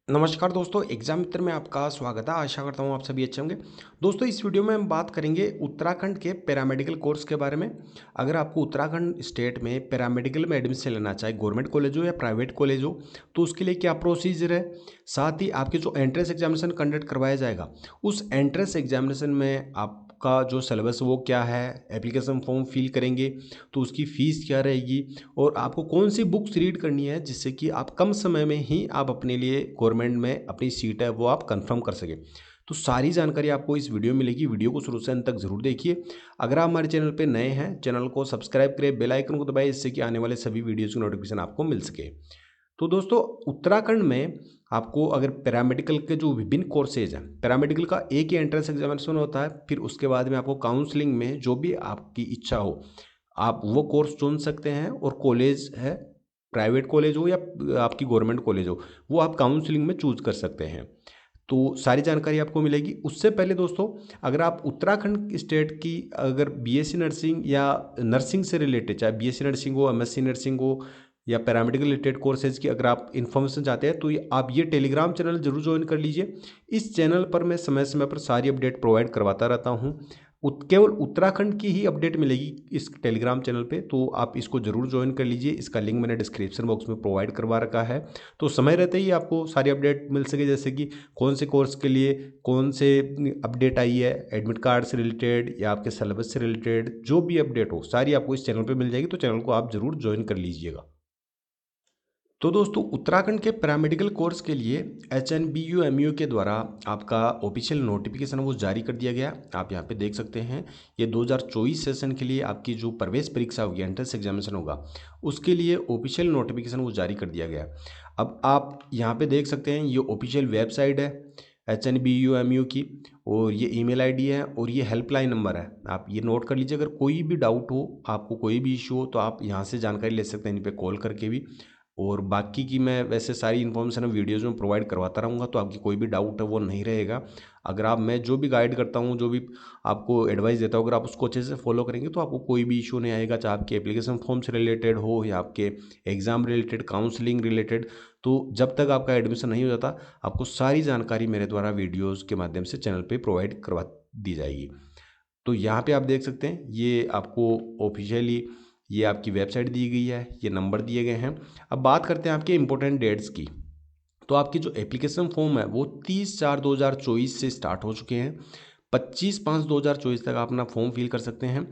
नमस्कार दोस्तों, एग्जाम मित्र में आपका स्वागत है। आशा करता हूँ आप सभी अच्छे होंगे। दोस्तों, इस वीडियो में हम बात करेंगे उत्तराखंड के पैरामेडिकल कोर्स के बारे में। अगर आपको उत्तराखंड स्टेट में पैरामेडिकल में एडमिशन लेना चाहे, गवर्नमेंट कॉलेज हो या प्राइवेट कॉलेज हो, तो उसके लिए क्या प्रोसीजर है। साथ ही आपके जो एंट्रेंस एग्जामिनेशन कंडक्ट करवाया जाएगा, उस एंट्रेंस एग्जामिनेशन में आपका जो सिलेबस वो क्या है, एप्लीकेशन फॉर्म फिल करेंगे तो उसकी फ़ीस क्या रहेगी, और आपको कौन सी बुक्स रीड करनी है जिससे कि आप कम समय में ही आप अपने लिए गवर्नमेंट में अपनी सीट है वो आप कंफर्म कर सकें। तो सारी जानकारी आपको इस वीडियो में मिलेगी। वीडियो को शुरू से अंत तक जरूर देखिए। अगर आप हमारे चैनल पे नए हैं, चैनल को सब्सक्राइब करें, बेल आइकन को दबाएं, इससे कि आने वाले सभी वीडियोज़ की नोटिफिकेशन आपको मिल सके। तो दोस्तों, उत्तराखंड में आपको अगर पैरामेडिकल के जो विभिन्न कोर्सेज हैं, पैरामेडिकल का एक ही एंट्रेंस एग्जामिनेशन होता है, फिर उसके बाद में आपको काउंसलिंग में जो भी आपकी इच्छा हो आप वो कोर्स चुन सकते हैं। और कॉलेज है, प्राइवेट कॉलेज हो या आपकी गवर्नमेंट कॉलेज हो, वो आप काउंसलिंग में चूज कर सकते हैं। तो सारी जानकारी आपको मिलेगी। उससे पहले दोस्तों, अगर आप उत्तराखंड स्टेट की अगर बीएससी नर्सिंग या नर्सिंग से रिलेटेड, चाहे बीएससी नर्सिंग हो, एमएससी नर्सिंग हो या पैरामेडिकल रिलेटेड कोर्सेज की अगर आप इन्फॉर्मेशन चाहते हैं, तो आप ये टेलीग्राम चैनल जरूर ज्वाइन कर लीजिए। इस चैनल पर मैं समय समय पर सारी अपडेट प्रोवाइड करवाता रहता हूँ। केवल उत्तराखंड की ही अपडेट मिलेगी इस टेलीग्राम चैनल पे, तो आप इसको जरूर ज्वाइन कर लीजिए। इसका लिंक मैंने डिस्क्रिप्शन बॉक्स में प्रोवाइड करवा रखा है, तो समय रहते ही आपको सारी अपडेट मिल सके, जैसे कि कौन से कोर्स के लिए कौन से अपडेट आई है, एडमिट कार्ड से रिलेटेड या आपके सिलेबस से रिलेटेड जो भी अपडेट हो, सारी आपको इस चैनल पे मिल जाएगी। तो चैनल को आप जरूर ज्वाइन कर लीजिएगा। तो दोस्तों, उत्तराखंड के पैरामेडिकल कोर्स के लिए HNBU-MU के द्वारा आपका ऑफिशियल नोटिफिकेशन वो जारी कर दिया गया। आप यहाँ पे देख सकते हैं, ये 2024 सेशन के लिए आपकी जो प्रवेश परीक्षा होगी, एंट्रेंस एग्जामिनेशन होगा, उसके लिए ऑफिशियल नोटिफिकेशन वो जारी कर दिया गया। अब आप यहाँ पे देख सकते हैं, ये ऑफिशियल वेबसाइट है HNBU-MU की, और ये ईमेल आईडी है और ये हेल्पलाइन नंबर है। आप ये नोट कर लीजिए। अगर कोई भी डाउट हो, आपको कोई भी इशू हो, तो आप यहाँ से जानकारी ले सकते हैं, इन पे कॉल करके भी। और बाकी की मैं वैसे सारी इन्फॉर्मेशन वीडियोज़ में प्रोवाइड करवाता रहूँगा, तो आपकी कोई भी डाउट है वो नहीं रहेगा। अगर आप, मैं जो भी गाइड करता हूँ, जो भी आपको एडवाइस देता हूँ, अगर आप उसको अच्छे से फॉलो करेंगे तो आपको कोई भी इशू नहीं आएगा, चाहे आपके एप्लीकेशन फॉर्म से रिलेटेड हो या आपके एग्ज़ाम रिलेटेड, काउंसलिंग रिलेटेड। तो जब तक आपका एडमिशन नहीं हो जाता, आपको सारी जानकारी मेरे द्वारा वीडियोज़ के माध्यम से चैनल पर प्रोवाइड करवा दी जाएगी। तो यहाँ पे आप देख सकते हैं, ये आपको ऑफिशियली ये आपकी वेबसाइट दी गई है, ये नंबर दिए गए हैं। अब बात करते हैं आपके इम्पोर्टेंट डेट्स की। तो आपकी जो एप्लीकेशन फॉर्म है वो 30/4/2024 से स्टार्ट हो चुके हैं। 25/5/2024 तक आप अपना फॉर्म फिल कर सकते हैं।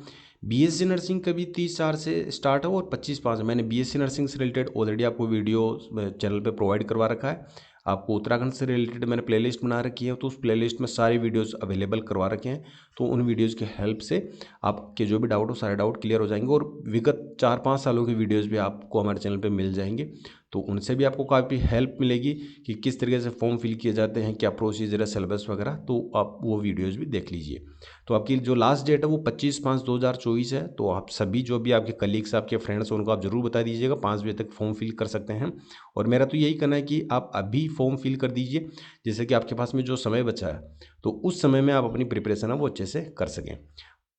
बीएससी नर्सिंग का भी 30/4 से स्टार्ट है और 25/5, मैंने बीएससी नर्सिंग से रिलेटेड ऑलरेडी आपको वीडियो चैनल पे प्रोवाइड करवा रखा है। आपको उत्तराखंड से रिलेटेड मैंने प्लेलिस्ट बना रखी है, तो उस प्लेलिस्ट में सारी वीडियोस अवेलेबल करवा रखे हैं। तो उन वीडियोस की हेल्प से आपके जो भी डाउट हो, सारे डाउट क्लियर हो जाएंगे। और विगत 4-5 सालों की वीडियोस भी आपको हमारे चैनल पे मिल जाएंगे, तो उनसे भी आपको काफ़ी हेल्प मिलेगी कि किस तरीके से फॉर्म फिल किए जाते हैं, क्या प्रोसीजर है, सिलेबस वगैरह। तो आप वो वीडियोज़ भी देख लीजिए। तो आपकी जो लास्ट डेट है वो 25/5/2024 है। तो आप सभी जो भी आपके कलीग्स, आपके फ्रेंड्स, उनको आप ज़रूर बता दीजिएगा, 5 बजे तक फॉर्म फिल कर सकते हैं। और मेरा तो यही कहना है कि आप अभी फॉर्म फिल कर दीजिए, जिससे कि आपके पास में जो समय बचा है, तो उस समय में आप अपनी प्रिपरेशन है वो अच्छे से कर सकें।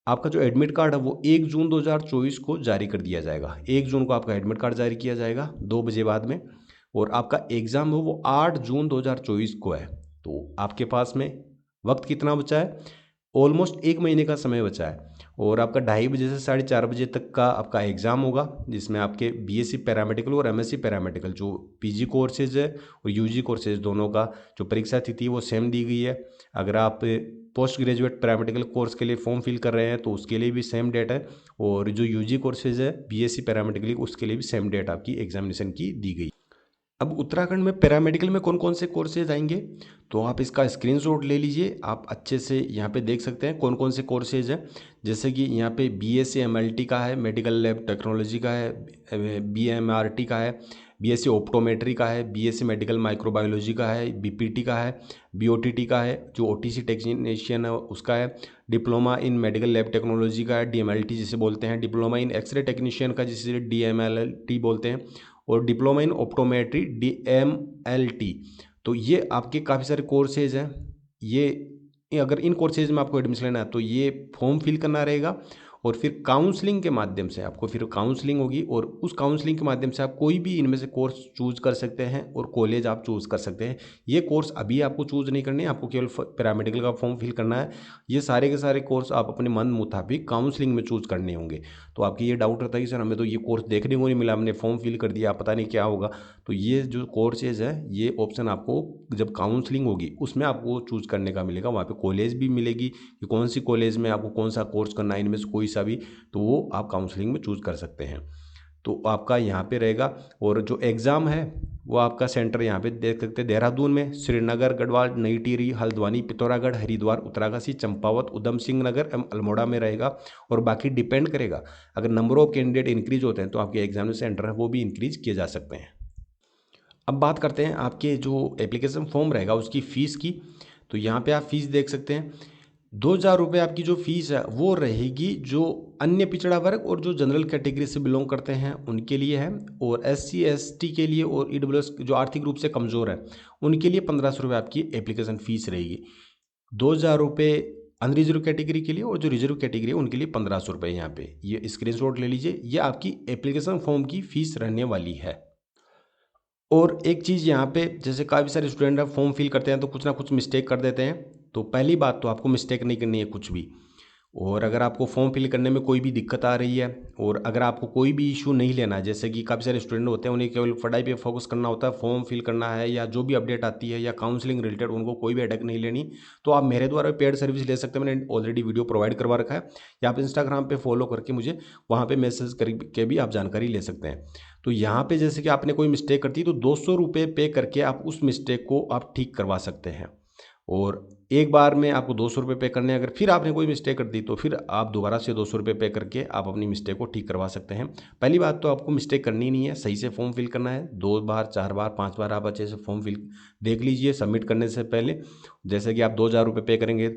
आपका जो एडमिट कार्ड है वो 1 जून 2024 को जारी कर दिया जाएगा। 1 जून को आपका एडमिट कार्ड जारी किया जाएगा 2 बजे बाद में। और आपका एग्ज़ाम है वो 8 जून 2024 को है। तो आपके पास में वक्त कितना बचा है? ऑलमोस्ट 1 महीने का समय बचा है। और आपका 2:30 से 4:30 बजे तक का आपका एग्ज़ाम होगा, जिसमें आपके बीएससी पैरामेडिकल और एमएससी पैरामेडिकल जो पीजी कोर्सेज है और यूजी कोर्सेज, दोनों का जो परीक्षा तिथि वो सेम दी गई है। अगर आप पोस्ट ग्रेजुएट पैरामेडिकल कोर्स के लिए फॉर्म फिल कर रहे हैं तो उसके लिए भी सेम डेट है। और जो यूजी कोर्सेज है बीएससी पैरामेडिकल, उसके लिए भी सेम डेट आपकी एग्जामिनेशन की दी गई। अब उत्तराखंड में पैरामेडिकल में कौन कौन से कोर्सेज आएंगे, तो आप इसका स्क्रीनशॉट ले लीजिए। आप अच्छे से यहाँ पे देख सकते हैं कौन कौन से कोर्सेज हैं। जैसे कि यहाँ पे बीएससी एमएलटी का है, मेडिकल लैब टेक्नोलॉजी का है, बीएमआरटी का है, बीएससी ऑप्टोमेट्री का है, बीएससी मेडिकल माइक्रोबायोलॉजी का है, बीपीटी का है, बीओटीटी का है, जो ओटीसी टेक्नीशियन है उसका है, diploma in medical lab technology का है, डीएमएलटी जिसे बोलते हैं, डिप्लोमा इन एक्सरे टेक्नीशियन का जिसे डीएमएलटी बोलते हैं, और डिप्लोमा इन ऑप्टोमेट्री DMLT। तो ये आपके काफ़ी सारे कोर्सेज हैं। ये अगर इन कोर्सेज में आपको एडमिशन लेना है तो ये फॉर्म फिल करना रहेगा। और फिर काउंसलिंग के माध्यम से आपको फिर काउंसलिंग होगी और उस काउंसलिंग के माध्यम से आप कोई भी इनमें से कोर्स चूज़ कर सकते हैं और कॉलेज आप चूज़ कर सकते हैं। ये कोर्स अभी आपको चूज़ नहीं करने, आपको केवल पैरामेडिकल का फॉर्म फिल करना है। ये सारे के सारे कोर्स आप अपने मन मुताबिक काउंसलिंग में चूज़ करने होंगे। तो आपकी ये डाउट रहता है कि सर हमें तो ये कोर्स देखने को नहीं मिला, हमने फॉर्म फिल कर दिया, पता नहीं क्या होगा। तो ये जो कोर्सेज है ये ऑप्शन आपको जब काउंसलिंग होगी उसमें आपको चूज़ करने का मिलेगा। वहाँ पे कॉलेज भी मिलेगी कि कौन सी कॉलेज में आपको कौन सा कोर्स करना है, इनमें से कोई सा भी, तो वो आप काउंसलिंग में चूज़ कर सकते हैं। तो आपका यहाँ पे रहेगा। और जो एग्ज़ाम है वो आपका सेंटर यहाँ पे देख सकते हैं, देहरादून में, श्रीनगर, गढ़वाल, नई टिहरी, हल्द्वानी, पिथौरागढ़, हरिद्वार, उत्तरकाशी, चंपावत, उधम सिंह नगर एवं अल्मोड़ा में रहेगा। और बाकी डिपेंड करेगा, अगर नंबर ऑफ कैंडिडेट इंक्रीज होते हैं तो आपके एग्जाम सेंटर है वो भी इंक्रीज किए जा सकते हैं। अब बात करते हैं आपके जो एप्लीकेशन फॉर्म रहेगा उसकी फ़ीस की। तो यहाँ पे आप फीस देख सकते हैं, 2,000 रुपये आपकी जो फीस है वो रहेगी जो अन्य पिछड़ा वर्ग और जो जनरल कैटेगरी से बिलोंग करते हैं उनके लिए है। और SC ST के लिए और EWS जो आर्थिक रूप से कमज़ोर है उनके लिए 1,500 रुपये आपकी एप्लीकेशन फ़ीस रहेगी। 2,000 रुपये अनरिजर्व कैटेगरी के लिए और जो रिजर्व कैटेगरी है उनके लिए 1,500 रुपये। यहाँ पे ये स्क्रीनशॉट ले लीजिए, ये आपकी एप्लीकेशन फॉर्म की फ़ीस रहने वाली है। और एक चीज़ यहाँ पे, जैसे काफ़ी सारे स्टूडेंट फॉर्म फिल करते हैं तो कुछ ना कुछ मिस्टेक कर देते हैं। तो पहली बात तो आपको मिस्टेक नहीं करनी है कुछ भी। और अगर आपको फॉर्म फिल करने में कोई भी दिक्कत आ रही है और अगर आपको कोई भी इशू नहीं लेना है, जैसे कि काफ़ी सारे स्टूडेंट होते हैं उन्हें केवल पढ़ाई पे फोकस करना होता है, फॉर्म फिल करना है या जो भी अपडेट आती है या काउंसलिंग रिलेटेड उनको कोई भी हेडेक नहीं लेनी, तो आप मेरे द्वारा पेड सर्विस ले सकते हैं। मैंने ऑलरेडी वीडियो प्रोवाइड करवा रखा है, या आप इंस्टाग्राम पे फॉलो करके मुझे वहाँ पे मैसेज करके भी आप जानकारी ले सकते हैं। तो यहाँ पे जैसे कि आपने कोई मिस्टेक करती तो 200 रुपये पे करके आप उस मिस्टेक को आप ठीक करवा सकते हैं। और एक बार में आपको 200 रुपये पे करने हैं, अगर फिर आपने कोई मिस्टेक कर दी तो फिर आप दोबारा से 200 रुपये पे करके आप अपनी मिस्टेक को ठीक करवा सकते हैं। पहली बात तो आपको मिस्टेक करनी नहीं है, सही से फॉर्म फिल करना है। 2 बार 4 बार 5 बार आप अच्छे से फॉर्म फिल देख लीजिए सबमिट करने से पहले। जैसे कि आप 2,000 रुपये पे करेंगे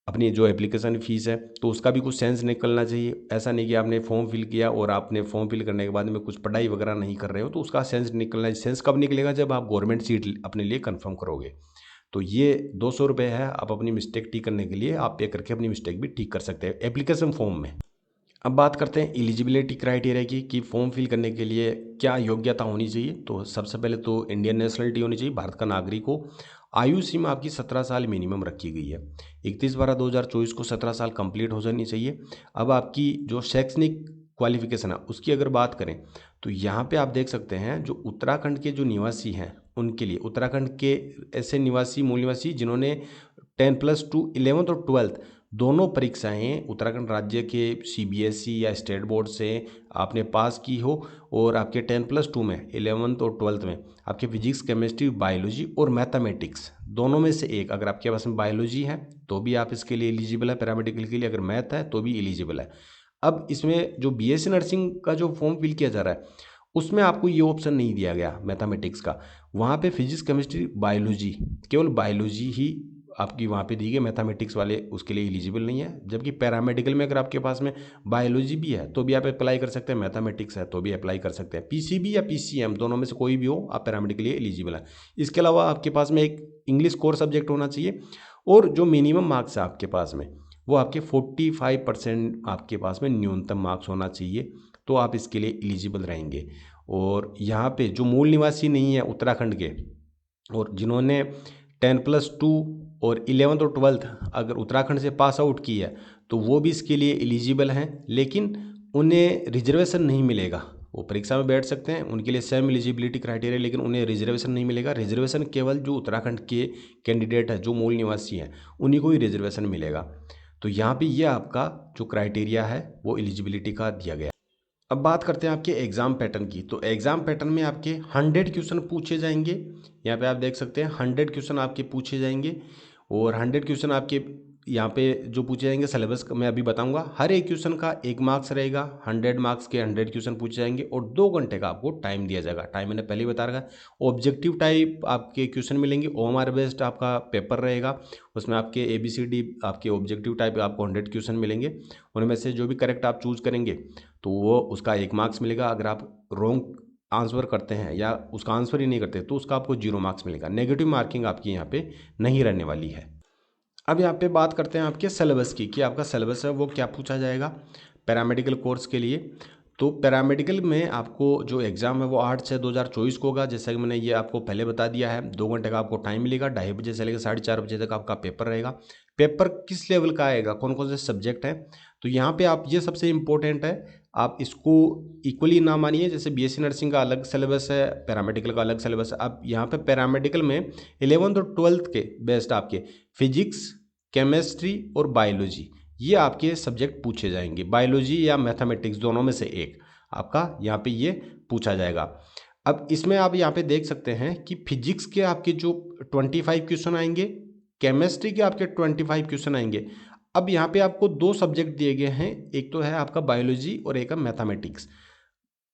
अपनी जो एप्लीकेशन फ़ीस है तो उसका भी कुछ सेंस निकलना चाहिए। ऐसा नहीं कि आपने फॉर्म फिल किया और आपने फॉर्म फिल करने के बाद में कुछ पढ़ाई वगैरह नहीं कर रहे हो, तो उसका सेंस निकलना है। सेंस कब निकलेगा? जब आप गवर्नमेंट सीट अपने लिए कन्फर्म करोगे। तो ये 200 रुपये है, आप अपनी मिस्टेक ठीक करने के लिए आप पे करके अपनी मिस्टेक भी ठीक कर सकते हैं एप्लीकेशन फॉर्म में। अब बात करते हैं एलिजिबिलिटी क्राइटेरिया की कि फॉर्म फिल करने के लिए क्या योग्यता होनी चाहिए। तो सबसे पहले तो इंडियन नेशनलिटी होनी चाहिए, भारत का नागरिक हो। आयु सीमा आपकी 17 साल मिनिमम रखी गई है। 31/12/2024 को 17 साल कंप्लीट हो जानी चाहिए। अब आपकी जो शैक्षणिक क्वालिफिकेशन है उसकी अगर बात करें तो यहाँ पे आप देख सकते हैं जो उत्तराखंड के जो निवासी हैं उनके लिए, उत्तराखंड के ऐसे निवासी, मूल निवासी जिन्होंने 10+2 11th और 12th दोनों परीक्षाएं उत्तराखंड राज्य के CBSE या स्टेट बोर्ड से आपने पास की हो और आपके 10+2 में 11th और 12th में आपके फिजिक्स, केमिस्ट्री, बायोलॉजी और मैथमेटिक्स दोनों में से एक, अगर आपके पास में बायोलॉजी है तो भी आप इसके लिए एलिजिबल है पैरामेडिकल के लिए, अगर मैथ है तो भी एलिजिबल है। अब इसमें जो BSc नर्सिंग का जो फॉर्म फिल किया जा रहा है उसमें आपको ये ऑप्शन नहीं दिया गया मैथमेटिक्स का। वहाँ पे फिजिक्स, केमिस्ट्री, बायोलॉजी, केवल बायोलॉजी ही आपकी वहाँ पे दी गई, मैथमेटिक्स वाले उसके लिए एलिजिबल नहीं है। जबकि पैरामेडिकल में अगर आपके पास में बायोलॉजी भी है तो भी आप अप्लाई कर सकते हैं, मैथमेटिक्स है तो भी अप्लाई कर सकते हैं। PCB या PCM दोनों में से कोई भी हो, आप पैरामेडिकल के लिए एलिजिबल है। इसके अलावा आपके पास में एक इंग्लिश कोर सब्जेक्ट होना चाहिए और जो मिनिमम मार्क्स है आपके पास में वो आपके 45% आपके पास में न्यूनतम मार्क्स होना चाहिए, तो आप इसके लिए एलिजिबल रहेंगे। और यहाँ पे जो मूल निवासी नहीं है उत्तराखंड के और जिन्होंने 10+2 और 11th और 12th अगर उत्तराखंड से पास आउट की है तो वो भी इसके लिए एलिजिबल हैं, लेकिन उन्हें रिजर्वेशन नहीं मिलेगा। वो परीक्षा में बैठ सकते हैं, उनके लिए सेम एलिजिबिलिटी क्राइटेरिया, लेकिन उन्हें रिजर्वेशन नहीं मिलेगा। रिजर्वेशन केवल जो उत्तराखंड के कैंडिडेट है, जो मूल निवासी हैं, उन्हीं को ही रिजर्वेशन मिलेगा। तो यहाँ पे ये आपका जो क्राइटेरिया है वो एलिजिबिलिटी का दिया गया। अब बात करते हैं आपके एग्ज़ाम पैटर्न की। तो एग्ज़ाम पैटर्न में आपके 100 क्वेश्चन पूछे जाएंगे। यहाँ पे आप देख सकते हैं 100 क्वेश्चन आपके पूछे जाएंगे और 100 क्वेश्चन आपके यहाँ पे जो पूछे जाएंगे सिलेबस मैं अभी बताऊंगा। हर एक क्वेश्चन का 1 मार्क्स रहेगा। 100 मार्क्स के 100 क्वेश्चन पूछे जाएंगे और 2 घंटे का आपको टाइम दिया जाएगा। टाइम मैंने पहले ही बता रखा है। ऑब्जेक्टिव टाइप आपके क्वेश्चन मिलेंगे, OMR बेस्ड आपका पेपर रहेगा। उसमें आपके ABCD आपके ऑब्जेक्टिव टाइप आपको 100 क्वेश्चन मिलेंगे। उनमें से जो भी करेक्ट आप चूज़ करेंगे तो वो उसका 1 मार्क्स मिलेगा। अगर आप रॉन्ग आंसर करते हैं या उसका आंसर ही नहीं करते तो उसका आपको 0 मार्क्स मिलेगा। नेगेटिव मार्किंग आपकी यहाँ पे नहीं रहने वाली है। अब यहाँ पे बात करते हैं आपके सिलेबस की कि आपका सिलेबस है वो क्या पूछा जाएगा। पैरामेडिकल कोर्स के लिए। तो पैरामेडिकल में आपको जो एग्ज़ाम है वो 8/6/2024 को होगा। जैसा कि मैंने ये आपको पहले बता दिया है, 2 घंटे का आपको टाइम मिलेगा। 2:30 बजे से लेकर 4:30 बजे तक आपका पेपर रहेगा। पेपर किस लेवल का आएगा, कौन कौन से सब्जेक्ट हैं, तो यहाँ पे आप ये सबसे इम्पोर्टेंट है, आप इसको इक्वली ना मानिए। जैसे बीएससी नर्सिंग का अलग सिलेबस है, पैरामेडिकल का अलग सिलेबस है। अब यहाँ पे पैरामेडिकल में 11th और 12th के बेस्ट आपके फिजिक्स, केमिस्ट्री और बायोलॉजी, ये आपके सब्जेक्ट पूछे जाएंगे। बायोलॉजी या मैथमेटिक्स दोनों में से एक आपका यहाँ पे ये पूछा जाएगा। अब इसमें आप यहाँ पे देख सकते हैं कि फिजिक्स के आपके जो 25 क्वेश्चन आएंगे, केमिस्ट्री के आपके 25 क्वेश्चन आएंगे। अब यहाँ पे आपको 2 सब्जेक्ट दिए गए हैं, एक तो है आपका बायोलॉजी और एक है मैथमेटिक्स।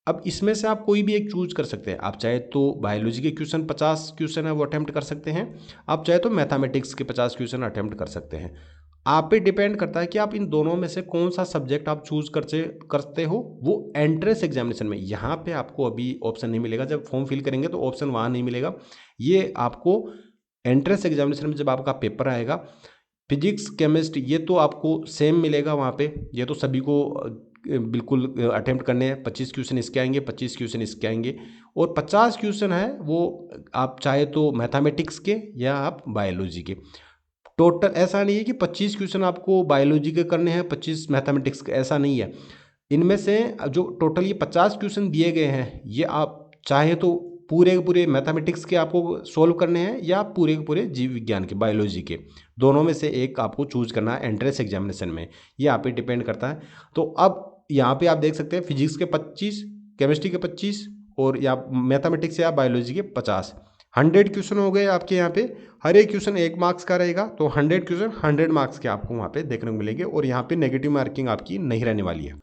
अब इसमें से आप कोई भी एक चूज कर सकते हैं। आप चाहे तो बायोलॉजी के क्वेश्चन 50 क्वेश्चन है वो अटेम्प्ट कर सकते हैं, आप चाहे तो मैथमेटिक्स के 50 क्वेश्चन अटेम्प्ट कर सकते हैं। आप पे डिपेंड करता है कि आप इन दोनों में से कौन सा सब्जेक्ट आप चूज करते हो। वो एंट्रेंस एग्जामिनेशन में यहाँ पे आपको अभी ऑप्शन नहीं मिलेगा, जब फॉर्म फिल करेंगे तो ऑप्शन वहाँ नहीं मिलेगा। ये आपको एंट्रेंस एग्जामिनेशन में जब आपका पेपर आएगा, फिजिक्स केमिस्ट्री ये तो आपको सेम मिलेगा वहाँ पे। ये तो सभी को बिल्कुल अटेम्प्ट करने हैं। 25 क्वेश्चन इसके आएंगे, 25 क्वेश्चन इसके आएंगे, और 50 क्वेश्चन है वो आप चाहे तो मैथमेटिक्स के या आप बायोलॉजी के। टोटल ऐसा नहीं है कि 25 क्वेश्चन आपको बायोलॉजी के करने हैं, 25 मैथमेटिक्स के, ऐसा नहीं है। इनमें से जो टोटल ये 50 क्वेश्चन दिए गए हैं, ये आप चाहे तो पूरे के पूरे मैथमेटिक्स के आपको सोल्व करने हैं या पूरे के पूरे जीव विज्ञान के, बायोलॉजी के, दोनों में से एक आपको चूज करना है एंट्रेंस एग्जामिनेशन में। ये आप पे डिपेंड करता है। तो अब यहाँ पे आप देख सकते हैं फिजिक्स के 25, केमिस्ट्री के 25 और या मैथमेटिक्स या बायोलॉजी के 50। 100 क्वेश्चन हो गए आपके यहाँ पे। हर एक क्वेश्चन 1 मार्क्स का रहेगा, तो 100 क्वेश्चन 100 मार्क्स के आपको वहाँ पे देखने को मिलेंगे, और यहाँ पे नेगेटिव मार्किंग आपकी नहीं रहने वाली है।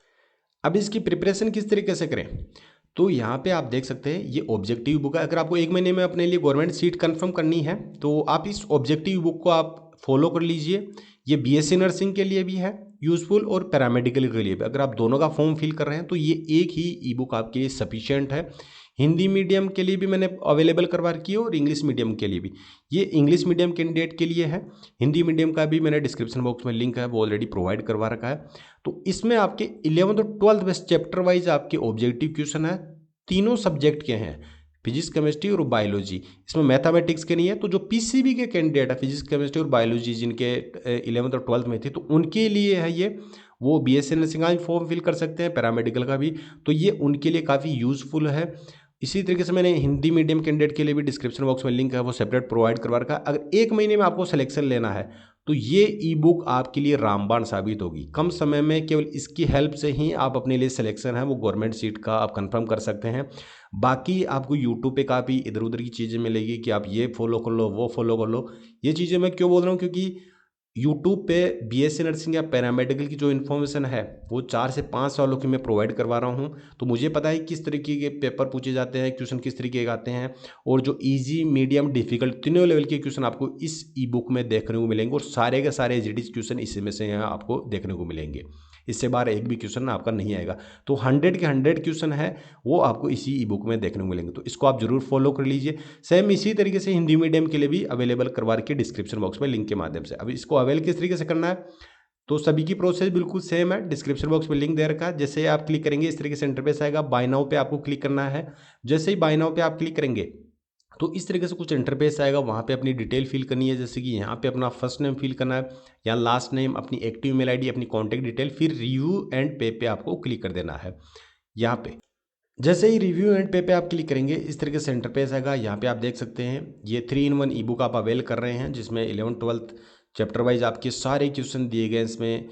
अब इसकी प्रिपरेशन किस तरीके से करें, तो यहाँ पे आप देख सकते हैं ये ऑब्जेक्टिव बुक है। अगर आपको 1 महीने में अपने लिए गवर्नमेंट सीट कंफर्म करनी है तो आप इस ऑब्जेक्टिव बुक को आप फॉलो कर लीजिए। ये बीएससी नर्सिंग के लिए भी है यूज़फुल, और पैरामेडिकल के लिए भी। अगर आप दोनों का फॉर्म फिल कर रहे हैं तो ये एक ही ई बुक आपके लिए सफिशिएंट है। हिंदी मीडियम के लिए भी मैंने अवेलेबल करवा रखी है और इंग्लिश मीडियम के लिए भी। ये इंग्लिश मीडियम कैंडिडेट के लिए है। हिंदी मीडियम का भी मैंने डिस्क्रिप्शन बॉक्स में लिंक है वो ऑलरेडी प्रोवाइड करवा रखा है। तो इसमें आपके 11th और 12th बेस्ट चैप्टर वाइज आपके ऑब्जेक्टिव क्वेश्चन है, तीनों सब्जेक्ट के हैं, फिजिक्स केमिस्ट्री और बायोलॉजी। इसमें मैथमेटिक्स के नहीं है। तो जो पीसीबी के कैंडिडेट है फिजिक्स केमिस्ट्री और बायोलॉजी जिनके 11th और 12th में थे, तो उनके लिए है ये। वो बीएससी नर्सिंग का फॉर्म फिल कर सकते हैं, पैरामेडिकल का भी, तो ये उनके लिए काफ़ी यूज़फुल है। इसी तरीके से मैंने हिंदी मीडियम कैंडिडेट के लिए भी डिस्क्रिप्शन बॉक्स में लिंक है वो सेपरेट प्रोवाइड करवा रखा है। अगर 1 महीने में आपको सिलेक्शन लेना है तो ये ई बुक आपके लिए रामबाण साबित होगी। कम समय में केवल इसकी हेल्प से ही आप अपने लिए सिलेक्शन है वो गवर्नमेंट सीट का आप कंफर्म कर सकते हैं। बाकी आपको यूट्यूब पे काफ़ी इधर उधर की चीज़ें मिलेगी कि आप ये फॉलो कर लो, वो फॉलो कर लो। ये चीज़ें मैं क्यों बोल रहा हूँ, क्योंकि यूट्यूब पे बीएससी नर्सिंग या पैरामेडिकल की जो इन्फॉर्मेशन है वो 4 से 5 सालों की मैं प्रोवाइड करवा रहा हूँ। तो मुझे पता है किस तरीके के पेपर पूछे जाते हैं, क्वेश्चन किस तरीके के आते हैं, और जो इजी, मीडियम, डिफिकल्ट तीनों लेवल के क्वेश्चन आपको इस ई बुक में देखने को मिलेंगे, और सारे के सारे एसडीज क्वेश्चन इसी में से यहाँ आपको देखने को मिलेंगे। इससे बाहर एक भी क्वेश्चन आपका नहीं आएगा। तो 100 के 100 क्वेश्चन है वो आपको इसी ई बुक में देखने को मिलेंगे। तो इसको आप जरूर फॉलो कर लीजिए। सेम इसी तरीके से हिंदी मीडियम के लिए भी अवेलेबल करवा के डिस्क्रिप्शन बॉक्स में लिंक के माध्यम से। अब इसको अवेल किस तरीके से करना है, तो सभी की प्रोसेस बिल्कुल सेम है। डिस्क्रिप्शन बॉक्स में लिंक दे रखा है। जैसे आप क्लिक करेंगे इस तरीके से इंटरफेस आएगा। बाय नाउ पे आपको क्लिक करना है। जैसे ही बाय नाउ पे आप क्लिक करेंगे तो इस तरीके से कुछ इंटरफेस आएगा। वहाँ पे अपनी डिटेल फिल करनी है, जैसे कि यहाँ पे अपना फर्स्ट नेम फिल करना है, या लास्ट नेम, अपनी एक्टिव मेल आईडी, अपनी कॉन्टैक्ट डिटेल, फिर रिव्यू एंड पे आपको क्लिक कर देना है। यहाँ पे जैसे ही रिव्यू एंड पे आप क्लिक करेंगे इस तरीके से इंटरफेस आएगा। यहाँ पे आप देख सकते हैं ये 3-in-1 ई बुक आप अवेल कर रहे हैं, जिसमें 11th 12th चैप्टर वाइज आपके सारे क्वेश्चन दिए गए हैं इसमें।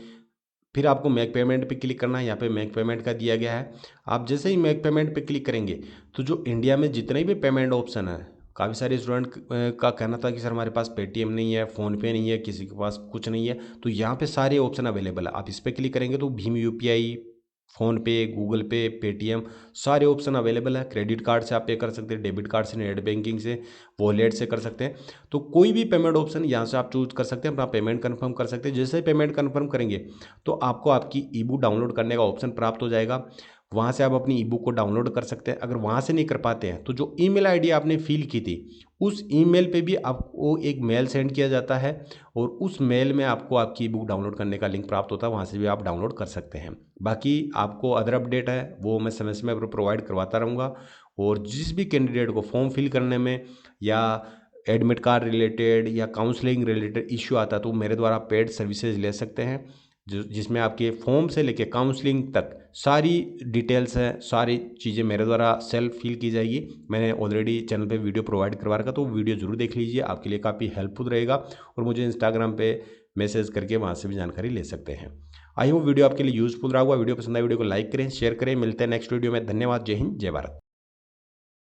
फिर आपको मेक पेमेंट पे क्लिक करना है। यहाँ पे मेक पेमेंट का दिया गया है। आप जैसे ही मेक पेमेंट पे क्लिक करेंगे तो जो इंडिया में जितने भी पेमेंट ऑप्शन है, काफ़ी सारे स्टूडेंट का कहना था कि सर हमारे पास पेटीएम नहीं है, फ़ोनपे नहीं है, किसी के पास कुछ नहीं है, तो यहाँ पे सारे ऑप्शन अवेलेबल है। आप इस पर क्लिक करेंगे तो भीम यूपीआई, फ़ोनपे, गूगल पे, पेटीएम, सारे ऑप्शन अवेलेबल है। क्रेडिट कार्ड से आप पे कर सकते हैं, डेबिट कार्ड से, नेट बैंकिंग से, वॉलेट से कर सकते हैं। तो कोई भी पेमेंट ऑप्शन यहाँ से आप चूज कर सकते हैं, अपना पेमेंट कंफर्म कर सकते हैं। जैसे ही पेमेंट कंफर्म करेंगे तो आपको आपकी ई बुक डाउनलोड करने का ऑप्शन प्राप्त हो जाएगा। वहाँ से आप अपनी ई बुक को डाउनलोड कर सकते हैं। अगर वहाँ से नहीं कर पाते हैं तो जो ईमेल आईडी आपने फिल की थी उस ईमेल पे भी आपको एक मेल सेंड किया जाता है और उस मेल में आपको आपकी बुक डाउनलोड करने का लिंक प्राप्त होता है, वहाँ से भी आप डाउनलोड कर सकते हैं। बाकी आपको अदर अपडेट है वो मैं समय समय पर प्रोवाइड करवाता रहूँगा। और जिस भी कैंडिडेट को फॉर्म फिल करने में या एडमिट कार्ड रिलेटेड या काउंसलिंग रिलेटेड इश्यू आता है तो मेरे द्वारा पेड सर्विसेज ले सकते हैं, जिसमें आपके फॉर्म से लेके काउंसलिंग तक सारी डिटेल्स हैं, सारी चीज़ें मेरे द्वारा सेल्फ फिल की जाएगी। मैंने ऑलरेडी चैनल पे वीडियो प्रोवाइड करवा रखा, तो वीडियो ज़रूर देख लीजिए, आपके लिए काफ़ी हेल्पफुल रहेगा। और मुझे इंस्टाग्राम पे मैसेज करके वहाँ से भी जानकारी ले सकते हैं। आई होप वीडियो आपके लिए यूज़फुल रहा होगा। वीडियो पसंद आए वीडियो को लाइक करें, शेयर करें। मिलते हैं नेक्स्ट वीडियो में। धन्यवाद। जय हिंद, जय भारत।